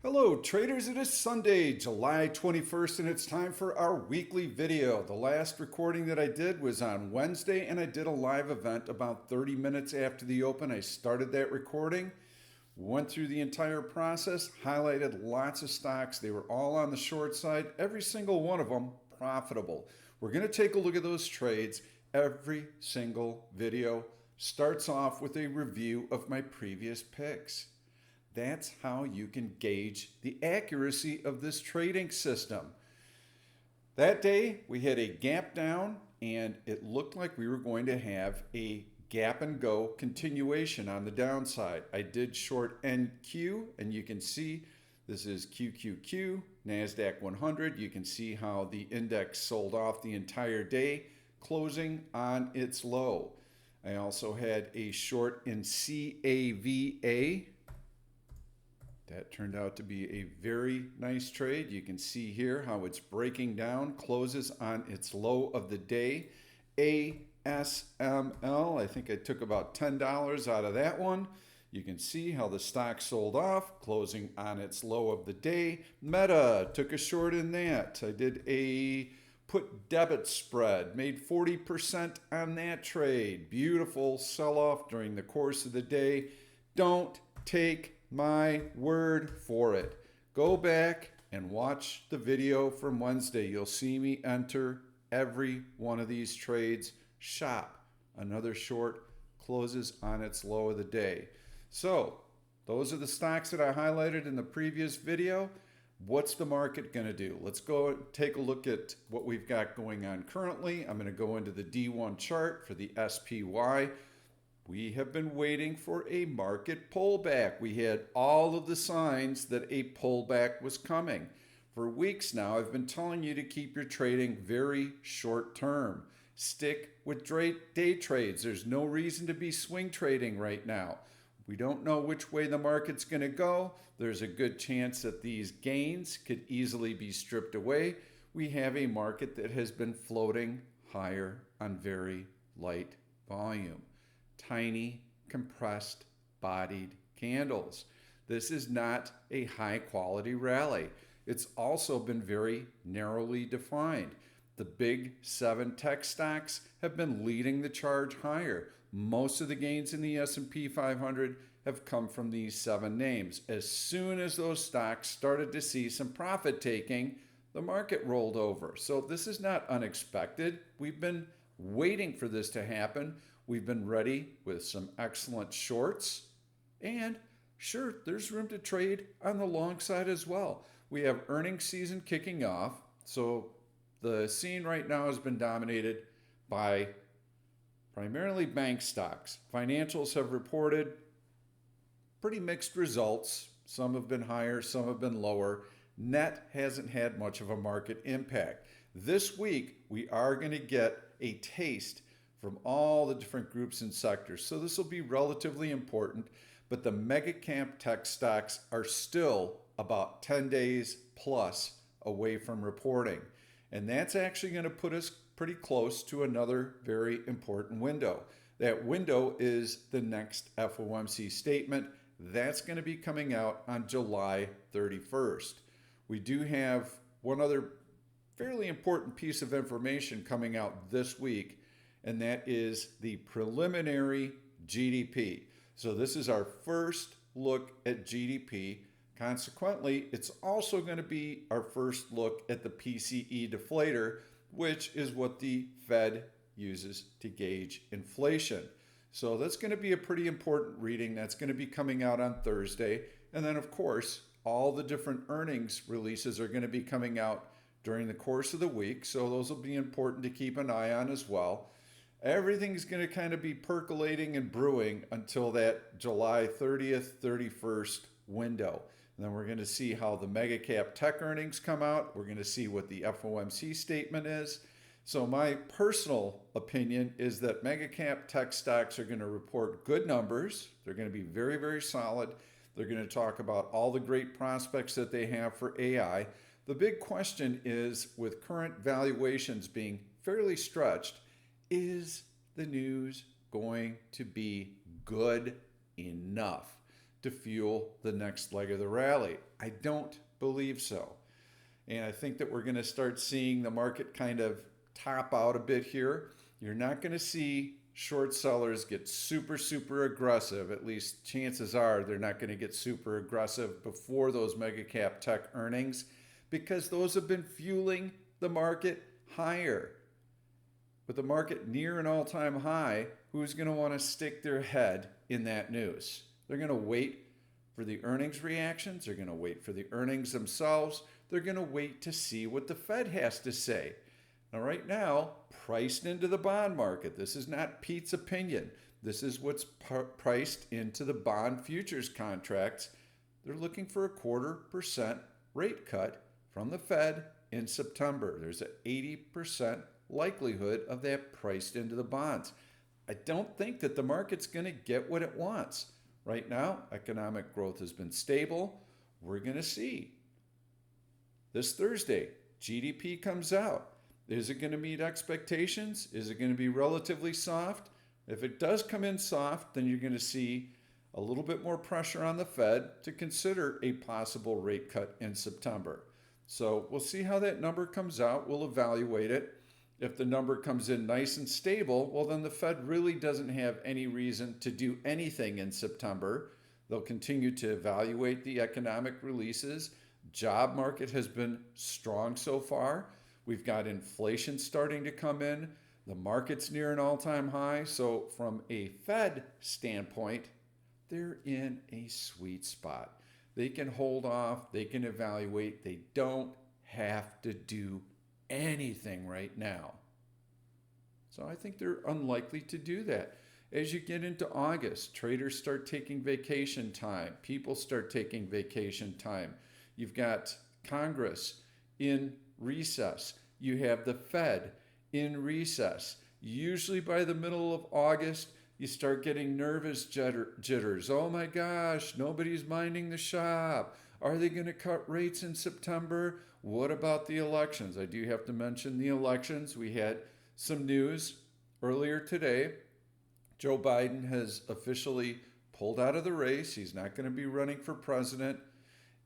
Hello traders, it is Sunday, July 21st, and it's time for our weekly video. The last recording that I did was on Wednesday, and I did a live event about 30 minutes after the open. I started that recording, went through the entire process, highlighted lots of stocks. They were all on the short side, every single one of them profitable. We're going to take a look at those trades. Every single video starts off with a review of my previous picks. That's how you can gauge the accuracy of this trading system. That day, we had a gap down, and it looked like we were going to have a gap and go continuation on the downside. I did short NQ, and you can see this is QQQ, NASDAQ 100. You can see how the index sold off the entire day, closing on its low. I also had a short in CAVA. That turned out to be a very nice trade. You can see here how it's breaking down, closes on its low of the day. ASML, I think I took about $10 out of that one. You can see how the stock sold off, closing on its low of the day. Meta, took a short in that. I did a put debit spread, made 40% on that trade. Beautiful sell-off during the course of the day. Don't take my word for it. Go back and watch the video from Wednesday. You'll see me enter every one of these trades. Shop. Another short closes on its low of the day. So those are the stocks that I highlighted in the previous video. What's the market going to do? Let's go and take a look at what we've got going on currently. I'm going to go into the D1 chart for the SPY. We have been waiting for a market pullback. We had all of the signs that a pullback was coming. For weeks now, I've been telling you to keep your trading very short term. Stick with day trades. There's no reason to be swing trading right now. We don't know which way the market's going to go. There's a good chance that these gains could easily be stripped away. We have a market that has been floating higher on very light volume. Tiny, compressed, bodied candles. This is not a high quality rally. It's also been very narrowly defined. The big 7 tech stocks have been leading the charge higher. Most of the gains in the S&P 500 have come from these 7 names. As soon as those stocks started to see some profit taking, the market rolled over. So this is not unexpected. We've been waiting for this to happen. We've been ready with some excellent shorts, and sure, there's room to trade on the long side as well. We have earnings season kicking off, so the scene right now has been dominated by primarily bank stocks. Financials have reported pretty mixed results. Some have been higher, some have been lower. Net hasn't had much of a market impact. This week, we are going to get a taste from all the different groups and sectors. So this will be relatively important, but the mega cap tech stocks are still about 10 days plus away from reporting. And that's actually going to put us pretty close to another very important window. That window is the next FOMC statement. That's going to be coming out on July 31st. We do have one other fairly important piece of information coming out this week, and that is the preliminary GDP. So this is our first look at GDP. Consequently, it's also going to be our first look at the PCE deflator, which is what the Fed uses to gauge inflation. So that's going to be a pretty important reading. That's going to be coming out on Thursday. And then, of course, all the different earnings releases are going to be coming out during the course of the week. So those will be important to keep an eye on as well. Everything's going to kind of be percolating and brewing until that July 30th, 31st window. And then we're going to see how the mega cap tech earnings come out. We're going to see what the FOMC statement is. So my personal opinion is that mega cap tech stocks are going to report good numbers. They're going to be very, very solid. They're going to talk about all the great prospects that they have for AI. The big question is, with current valuations being fairly stretched, is the news going to be good enough? to fuel the next leg of the rally? I don't believe so. And I think that we're going to start seeing the market kind of top out a bit here. You're not going to see short sellers get super, super aggressive. At least chances are they're not going to get super aggressive before those mega cap tech earnings, because those have been fueling the market higher. With the market near an all-time high, who's going to want to stick their head in that news? They're going to wait for the earnings reactions. They're going to wait for the earnings themselves. They're going to wait to see what the Fed has to say. Now, right now, priced into the bond market, this is not Pete's opinion. This is what's priced into the bond futures contracts. They're looking for a 0.25% rate cut from the Fed in September. There's an 80% likelihood of that priced into the bonds. I don't think that the market's going to get what it wants. Right now, economic growth has been stable. We're going to see. This Thursday, GDP comes out. Is it going to meet expectations? Is it going to be relatively soft? If it does come in soft, then you're going to see a little bit more pressure on the Fed to consider a possible rate cut in September. So we'll see how that number comes out. We'll evaluate it. If the number comes in nice and stable, well, then the Fed really doesn't have any reason to do anything in September. They'll continue to evaluate the economic releases. Job market has been strong so far. We've got inflation starting to come in. The market's near an all-time high. So from a Fed standpoint, they're in a sweet spot. They can hold off. They can evaluate. They don't have to do anything right now. So I think they're unlikely to do that. As you get into August, traders start taking vacation time. People start taking vacation time. You've got Congress in recess. You have the Fed in recess. Usually by the middle of August, you start getting nervous jitters. Oh my gosh, nobody's minding the shop. Are they going to cut rates in September? What about the elections? I do have to mention the elections. We had some news earlier today. Joe Biden has officially pulled out of the race. He's not going to be running for president.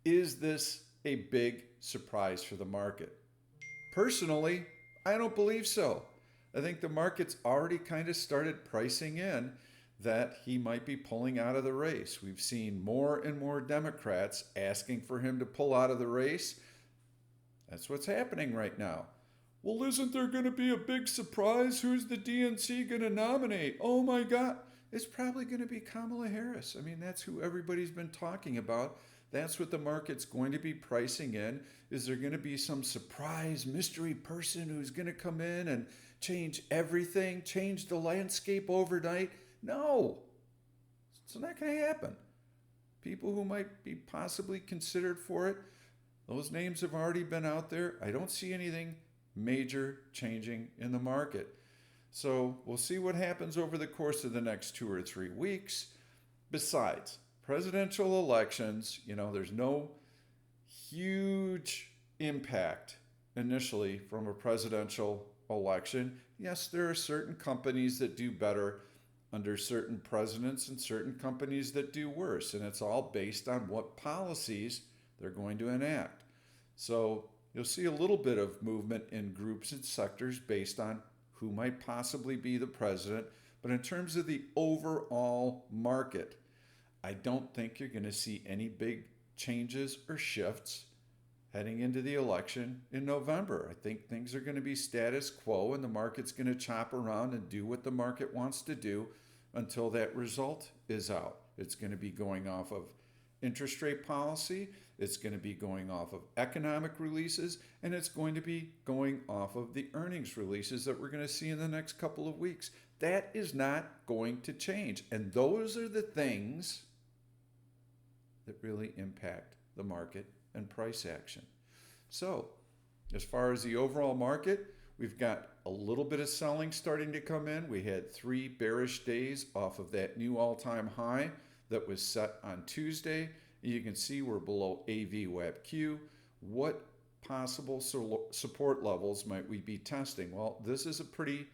Is this a big surprise for the market? Personally, I don't believe so. I think the market's already kind of started pricing in that he might be pulling out of the race. We've seen more and more Democrats asking for him to pull out of the race. That's what's happening right now. Well, isn't there going to be a big surprise? Who's the DNC going to nominate? Oh my God. It's probably going to be Kamala Harris. I mean, that's who everybody's been talking about. That's what the market's going to be pricing in. Is there going to be some surprise mystery person who's going to come in and change everything, change the landscape overnight? No, it's not going to happen. People who might be possibly considered for it, those names have already been out there. I don't see anything major changing in the market. So we'll see what happens over the course of the next 2 or 3 weeks. Besides, presidential elections, there's no huge impact initially from a presidential election. Yes, there are certain companies that do better under certain presidents and certain companies that do worse, and it's all based on what policies they're going to enact. So you'll see a little bit of movement in groups and sectors based on who might possibly be the president, but in terms of the overall market, I don't think you're going to see any big changes or shifts heading into the election in November. I think things are going to be status quo and the market's going to chop around and do what the market wants to do until that result is out. It's going to be going off of interest rate policy, it's going to be going off of economic releases, and it's going to be going off of the earnings releases that we're going to see in the next couple of weeks. That is not going to change. And those are the things that really impact the market and price action. So, as far as the overall market, we've got a little bit of selling starting to come in. We had 3 bearish days off of that new all-time high that was set on Tuesday. You can see we're below AVWAP-Q. What possible support levels might we be testing? Well, this is a pretty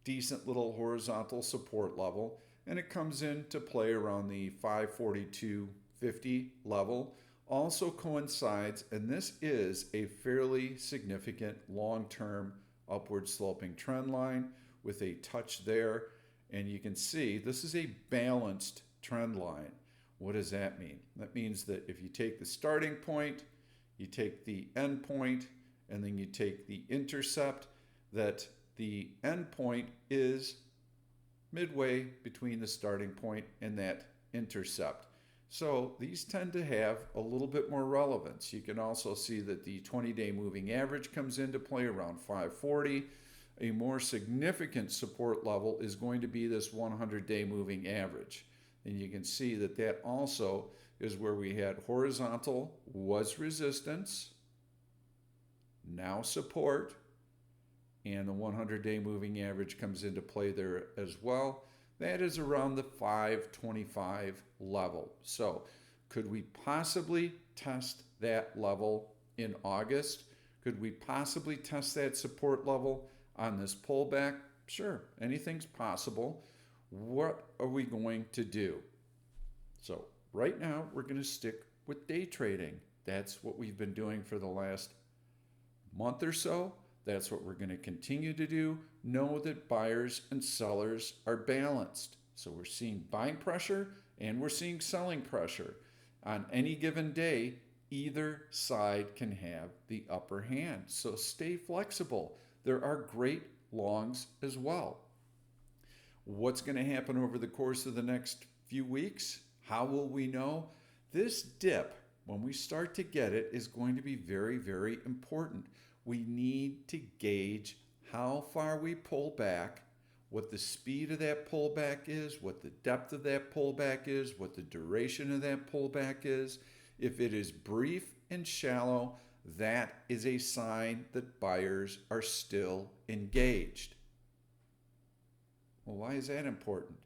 decent little horizontal support level. and it comes into play around the 542.50 level. Also coincides, and this is a fairly significant long-term upward sloping trend line with a touch there. And you can see this is a balanced trend line. What does that mean? That means that if you take the starting point, you take the end point, and then you take the intercept, that the end point is midway between the starting point and that intercept. So these tend to have a little bit more relevance. You can also see that the 20-day moving average comes into play around 540. A more significant support level is going to be this 100-day moving average. And you can see that that also is where we had horizontal was resistance, now support, and the 100-day moving average comes into play there as well. That is around the 525 level. So could we possibly test that level in August? Could we possibly test that support level on this pullback? Sure, anything's possible. What are we going to do? So right now we're going to stick with day trading. That's what we've been doing for the last month or so. That's what we're going to continue to do. Know that buyers and sellers are balanced. So we're seeing buying pressure and we're seeing selling pressure. On any given day, either side can have the upper hand. So stay flexible. There are great longs as well. What's going to happen over the course of the next few weeks? How will we know? This dip, when we start to get it, is going to be very, very important. We need to gauge how far we pull back, what the speed of that pullback is, what the depth of that pullback is, what the duration of that pullback is. If it is brief and shallow, that is a sign that buyers are still engaged. Well, why is that important?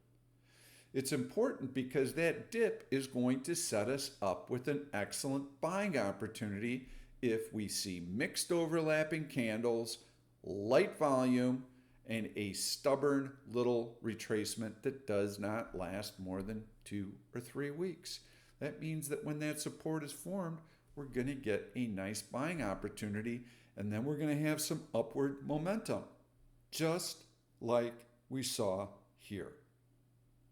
It's important because that dip is going to set us up with an excellent buying opportunity if we see mixed overlapping candles, light volume, and a stubborn little retracement that does not last more than 2 or 3 weeks. That means that when that support is formed, we're going to get a nice buying opportunity, and then we're going to have some upward momentum, just like we saw here.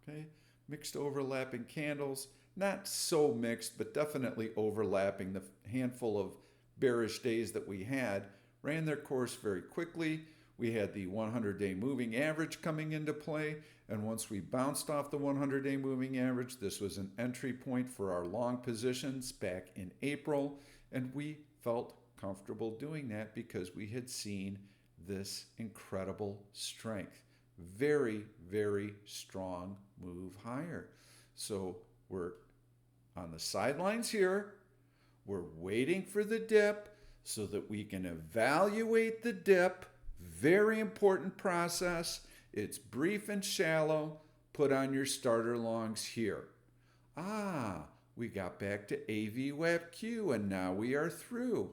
Okay, mixed overlapping candles, not so mixed, but definitely overlapping. The handful of bearish days that we had ran their course very quickly. We had the 100-day moving average coming into play, and once we bounced off the 100-day moving average, this was an entry point for our long positions back in April, and we felt comfortable doing that because we had seen this incredible strength. Very, very strong move higher. So we're on the sidelines here. We're waiting for the dip so that we can evaluate the dip. Very important process. It's brief and shallow. Put on your starter longs here. We got back to AVWAP-Q and now we are through.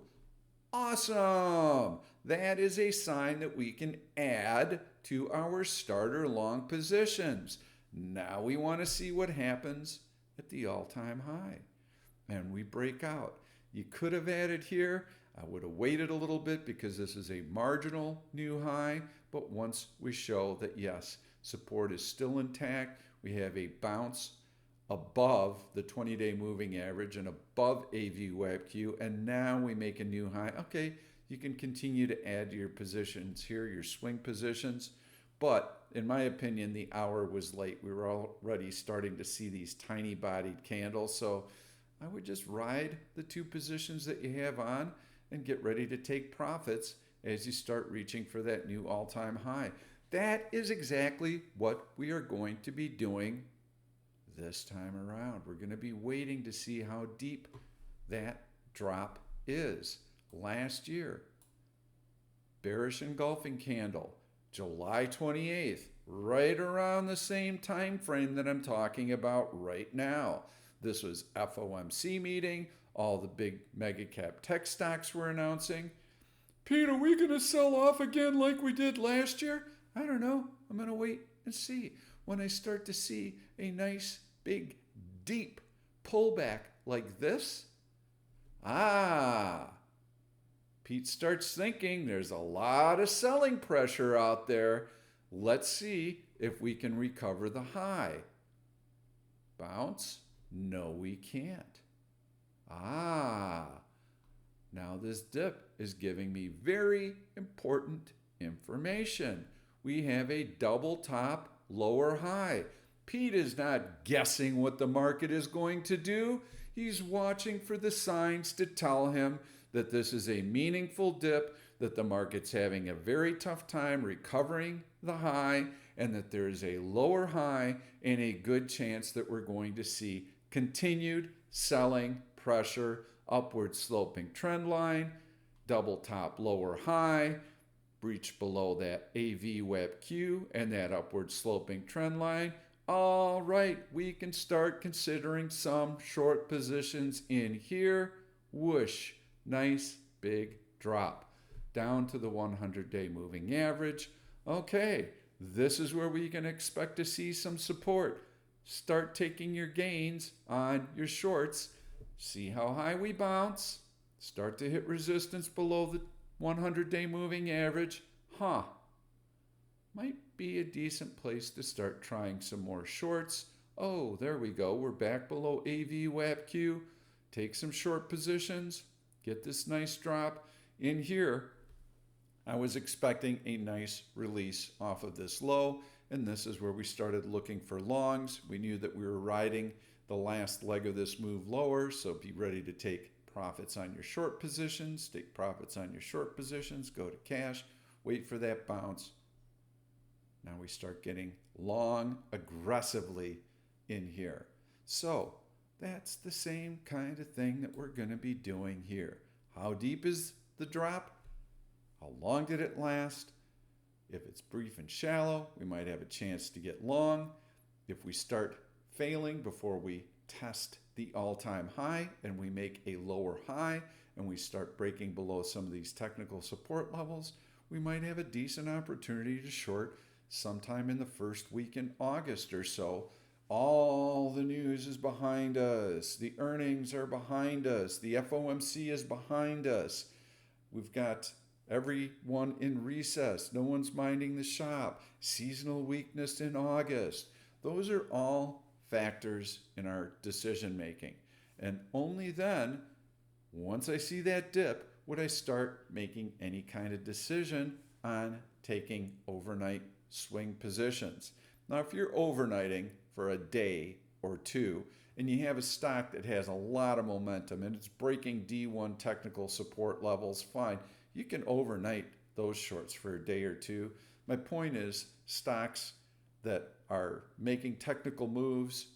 Awesome! That is a sign that we can add to our starter long positions. Now we want to see what happens at the all-time high. And we break out. You could have added here. I would have waited a little bit because this is a marginal new high. But once we show that, yes, support is still intact, we have a bounce above the 20-day moving average and above AVWAP-Q, and now we make a new high. Okay, you can continue to add to your positions here, your swing positions. But in my opinion, the hour was late. We were already starting to see these tiny bodied candles. So I would just ride the 2 positions that you have on and get ready to take profits as you start reaching for that new all-time high. That is exactly what we are going to be doing this time around. We're going to be waiting to see how deep that drop is. Last year, bearish engulfing candle, July 28th, right around the same time frame that I'm talking about right now. This was FOMC meeting. All the big mega cap tech stocks were announcing. Pete, are we going to sell off again like we did last year? I don't know. I'm going to wait and see. when I start to see a nice, big, deep pullback like this? Ah, Pete starts thinking there's a lot of selling pressure out there. Let's see if we can recover the high. Bounce? No, we can't. Ah, now this dip is giving me very important information. We have a double top, lower high. Pete is not guessing what the market is going to do. He's watching for the signs to tell him that this is a meaningful dip, that the market's having a very tough time recovering the high, and that there is a lower high and a good chance that we're going to see continued selling pressure, upward sloping trend line, double top, lower high, breach below that AV WebQ and that upward sloping trend line. All right, we can start considering some short positions in here. Whoosh, nice big drop down to the 100-day moving average. Okay, this is where we can expect to see some support. Start taking your gains on your shorts. See how high we bounce. Start to hit resistance below the 100-day moving average. Might be a decent place to start trying some more shorts. Oh, there we go. We're back below AV WebQ. Take some short positions. Get this nice drop in here. I was expecting a nice release off of this low, and this is where we started looking for longs. We knew that we were riding the last leg of this move lower, so be ready to take profits on your short positions. Take profits on your short positions. Go to cash. Wait for that bounce. Now we start getting long aggressively in here. So that's the same kind of thing that we're going to be doing here. How deep is the drop? How long did it last? If it's brief and shallow, we might have a chance to get long. If we start failing before we test the all-time high and we make a lower high and we start breaking below some of these technical support levels, we might have a decent opportunity to short sometime in the first week in August or so. All the news is behind us. The earnings are behind us. The FOMC is behind us. We've got everyone in recess. No one's minding the shop. Seasonal weakness in August. Those are all factors in our decision making. And only then, once I see that dip, would I start making any kind of decision on taking overnight swing positions. Now, if you're overnighting for a day or two and you have a stock that has a lot of momentum and it's breaking D1 technical support levels, fine. You can overnight those shorts for a day or two. My point is, stocks that are making technical moves,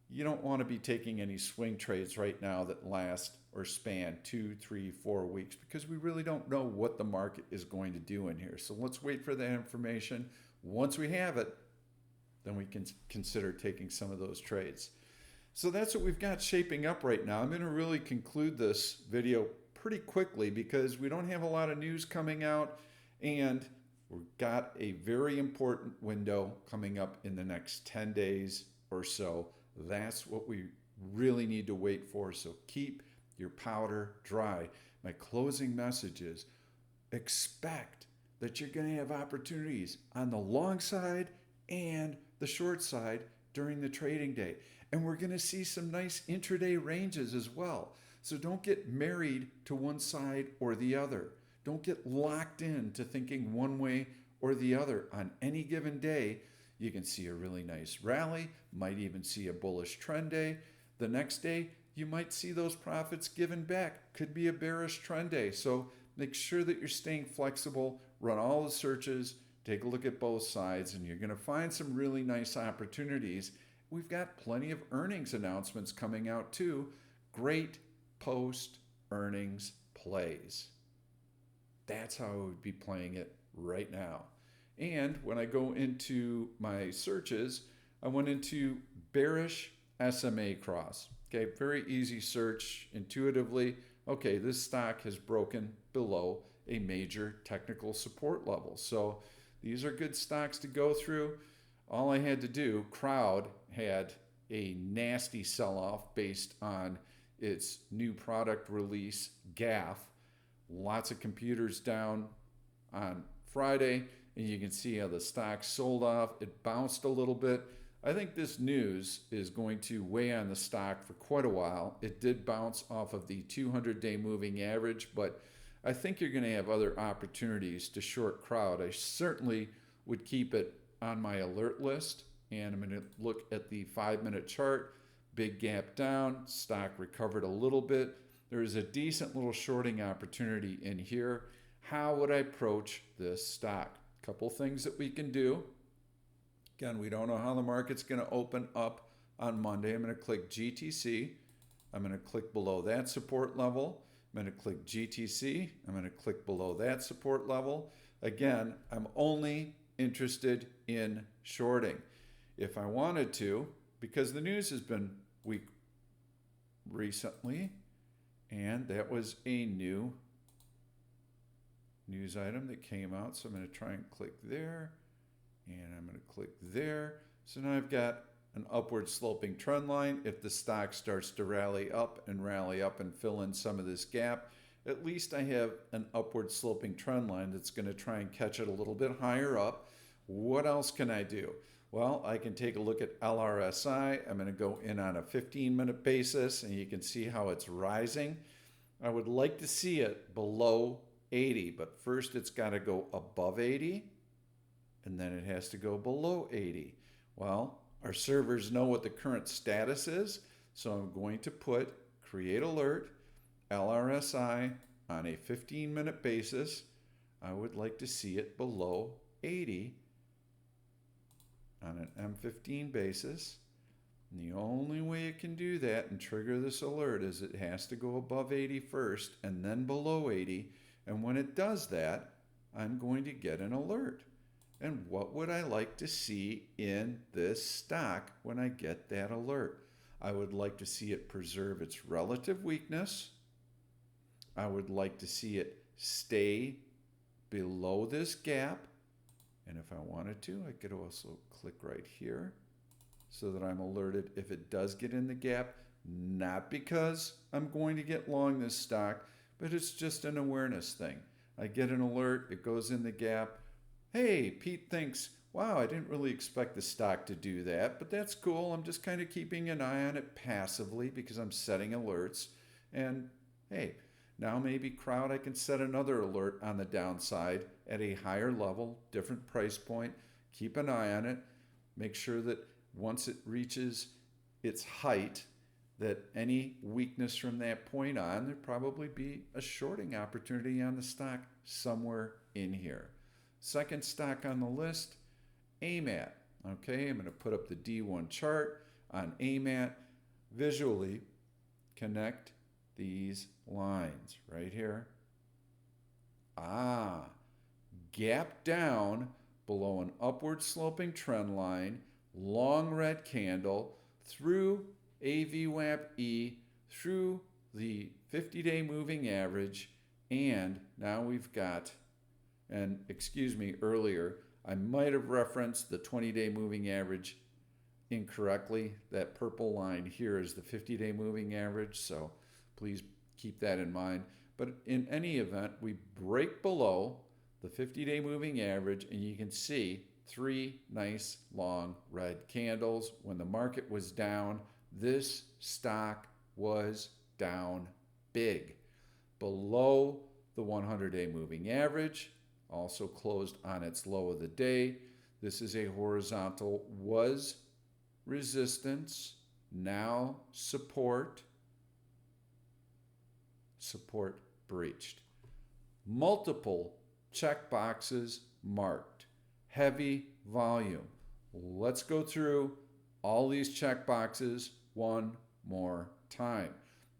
you don't want to be taking any swing trades right now that last or span 2, 3, 4 weeks, because we really don't know what the market is going to do in here. So let's wait for that information. Once we have it, then we can consider taking some of those trades. So that's what we've got shaping up right now. I'm going to really conclude this video pretty quickly because we don't have a lot of news coming out, and we've got a very important window coming up in the next 10 days or so. That's what we really need to wait for. So keep your powder dry. My closing message is expect that you're going to have opportunities on the long side and the short side during the trading day. And we're going to see some nice intraday ranges as well. So don't get married to one side or the other. Don't get locked in to thinking one way or the other. On any given day, you can see a really nice rally, might even see a bullish trend day. The next day, you might see those profits given back. Could be a bearish trend day. So make sure that you're staying flexible, run all the searches, take a look at both sides, and you're going to find some really nice opportunities. We've got plenty of earnings announcements coming out too. Great post-earnings plays. That's how I would be playing it right now. And when I go into my searches, I went into bearish SMA cross. Okay, very easy search intuitively. Okay, this stock has broken below a major technical support level. So these are good stocks to go through. All I had to do, Crowd had a nasty sell-off based on its new product release, GAF. Lots of computers down on Friday, and you can see how the stock sold off. It bounced a little bit. I think this news is going to weigh on the stock for quite a while. It did bounce off of the 200-day moving average, but I think you're going to have other opportunities to short Crowd. I certainly would keep it on my alert list, and I'm going to look at the 5-minute chart. Big gap down, stock recovered a little bit. There is a decent little shorting opportunity in here. How would I approach this stock? A couple things that we can do. Again, we don't know how the market's going to open up on Monday. I'm going to click GTC. I'm going to click below that support level. I'm going to click GTC. I'm going to click below that support level. Again, I'm only interested in shorting. If I wanted to, because the news has been weak recently, and that was a new news item that came out. So I'm going to try and click there, and I'm going to click there. So now I've got an upward sloping trend line. If the stock starts to rally up and fill in some of this gap, at least I have an upward sloping trend line that's going to try and catch it a little bit higher up. What else can I do? Well, I can take a look at LRSI. I'm going to go in on a 15-minute basis, and you can see how it's rising. I would like to see it below 80, but first it's got to go above 80, and then it has to go below 80. Well, our servers know what the current status is, so I'm going to put create alert, LRSI on a 15-minute basis. I would like to see it below 80 on an M15 basis. And the only way it can do that and trigger this alert is it has to go above 80 first and then below 80. And when it does that, I'm going to get an alert. And what would I like to see in this stock when I get that alert? I would like to see it preserve its relative weakness. I would like to see it stay below this gap. And if I wanted to, I could also click right here so that I'm alerted if it does get in the gap, not because I'm going to get long this stock, but it's just an awareness thing. I get an alert, it goes in the gap. Hey, Pete thinks, wow, I didn't really expect the stock to do that, but that's cool. I'm just kind of keeping an eye on it passively because I'm setting alerts. And hey, now maybe Crowd, I can set another alert on the downside at a higher level, different price point, keep an eye on it, make sure that once it reaches its height, that any weakness from that point on, there'd probably be a shorting opportunity on the stock somewhere in here. Second stock on the list, AMAT. Okay, I'm going to put up the D1 chart on AMAT, visually connect these lines right here. Gap down below an upward sloping trend line, long red candle through AVWAP-E, through the 50-day moving average, and now we've got, and excuse me, earlier, I might have referenced the 20-day moving average incorrectly. That purple line here is the 50-day moving average, so please keep that in mind. But in any event, we break below the 50-day moving average, and you can see 3 nice long red candles. When the market was down, this stock was down big. Below the 100-day moving average, also closed on its low of the day. This is a horizontal, was resistance, now support, support breached. Multiple check boxes marked, heavy volume. Let's go through all these check boxes one more time,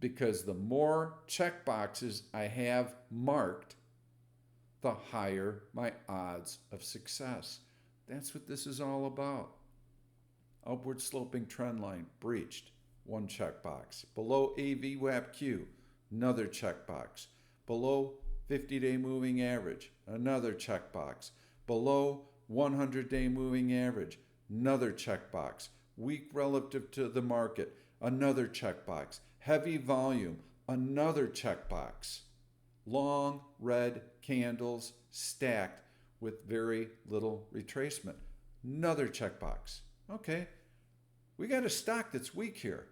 because the more check boxes I have marked, the higher my odds of success. That's what this is all about. Upward sloping trend line breached, one checkbox. Below AVWAP-Q, another checkbox. Below 50-day moving average, another checkbox. Below 100-day moving average, another checkbox. Weak relative to the market, another checkbox. Heavy volume, another checkbox. Long red candles stacked with very little retracement, another checkbox. Okay, we got a stock that's weak here.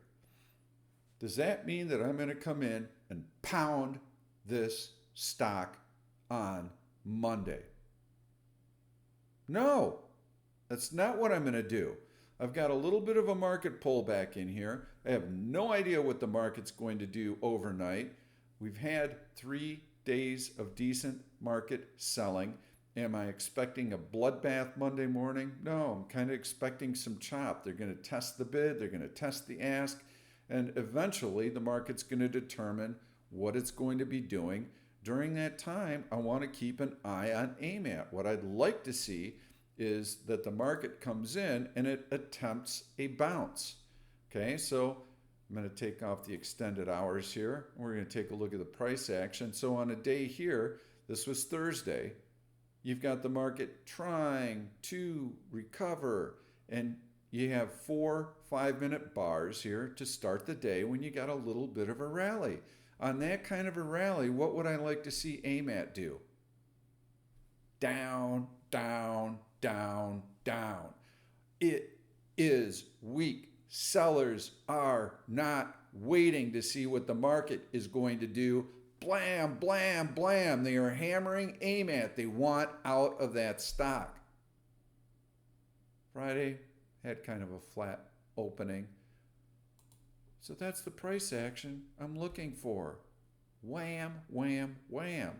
Does that mean that I'm going to come in and pound this stock on Monday? No, that's not what I'm going to do. I've got a little bit of a market pullback in here. I have no idea what the market's going to do overnight. We've had 3 days of decent market selling. Am I expecting a bloodbath Monday morning? No, I'm kind of expecting some chop. They're going to test the bid, they're going to test the ask, and eventually the market's going to determine what it's going to be doing. During that time, I want to keep an eye on AMAT. What I'd like to see is that the market comes in and it attempts a bounce. Okay, so I'm going to take off the extended hours here. We're going to take a look at the price action. So on a day here, this was Thursday, you've got the market trying to recover, and you have 4 5-minute bars here to start the day when you got a little bit of a rally. On that kind of a rally, what would I like to see AMAT do? Down, down, down, down. It is weak. Sellers are not waiting to see what the market is going to do. Blam, blam, blam. They are hammering AMAT. They want out of that stock. Friday had kind of a flat opening. So that's the price action I'm looking for. Wham, wham, wham.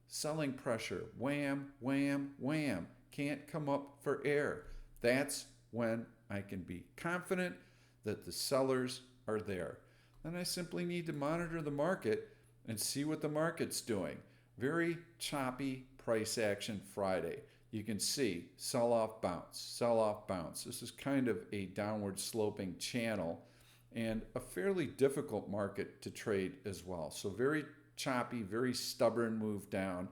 Selling pressure. Wham, wham, wham. Can't come up for air. That's when I can be confident that the sellers are there. Then I simply need to monitor the market and see what the market's doing. Very choppy price action Friday. You can see sell off, bounce, sell off, bounce. This is kind of a downward sloping channel and a fairly difficult market to trade as well. So very choppy, very stubborn move down.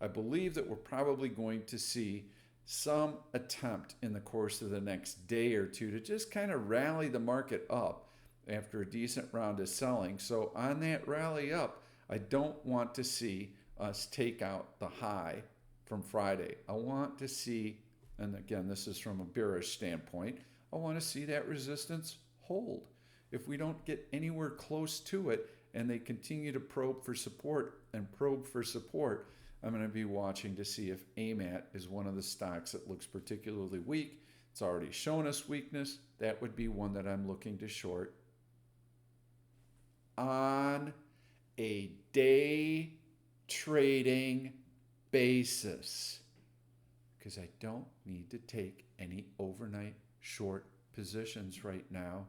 I believe that we're probably going to see some attempt in the course of the next day or two to just kind of rally the market up after a decent round of selling. So on that rally up, I don't want to see us take out the high from Friday. I want to see, and again, this is from a bearish standpoint, I want to see that resistance hold. If we don't get anywhere close to it and they continue to probe for support and probe for support, I'm going to be watching to see if AMAT is one of the stocks that looks particularly weak. It's already shown us weakness. That would be one that I'm looking to short on a day trading basis, because I don't need to take any overnight short positions right now.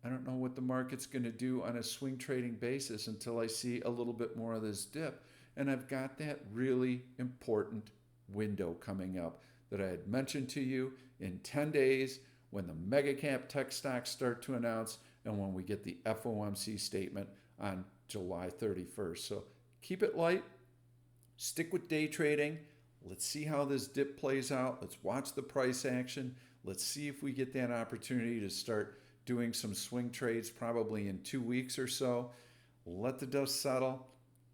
I don't know what the market's going to do on a swing trading basis until I see a little bit more of this dip. And I've got that really important window coming up that I had mentioned to you in 10 days when the mega cap tech stocks start to announce and when we get the FOMC statement on July 31st. So keep it light, stick with day trading. Let's see how this dip plays out. Let's watch the price action. Let's see if we get that opportunity to start doing some swing trades probably in 2 weeks or so. Let the dust settle.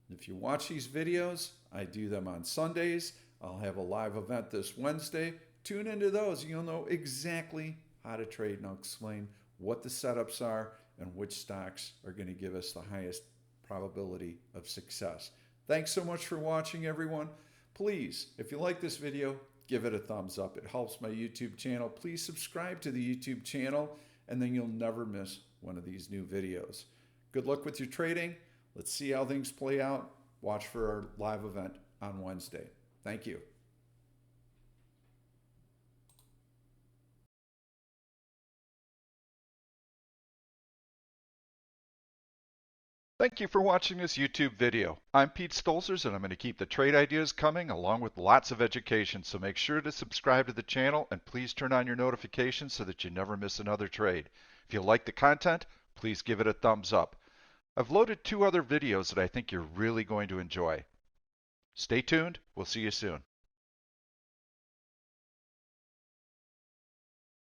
If you watch these videos, I do them on Sundays. I'll have a live event this Wednesday. Tune into those. You'll know exactly how to trade, and I'll explain what the setups are and which stocks are going to give us the highest probability of success. Thanks so much for watching, everyone. Please, if you like this video, give it a thumbs up. It helps my YouTube channel. Please subscribe to the YouTube channel, and then you'll never miss one of these new videos. Good luck with your trading. Let's see how things play out. Watch for our live event on Wednesday. Thank you. Thank you for watching this YouTube video. I'm Pete Stolzers, and I'm going to keep the trade ideas coming along with lots of education, so make sure to subscribe to the channel and please turn on your notifications so that you never miss another trade. If you like the content, please give it a thumbs up. I've loaded 2 other videos that I think you're really going to enjoy. Stay tuned. We'll see you soon.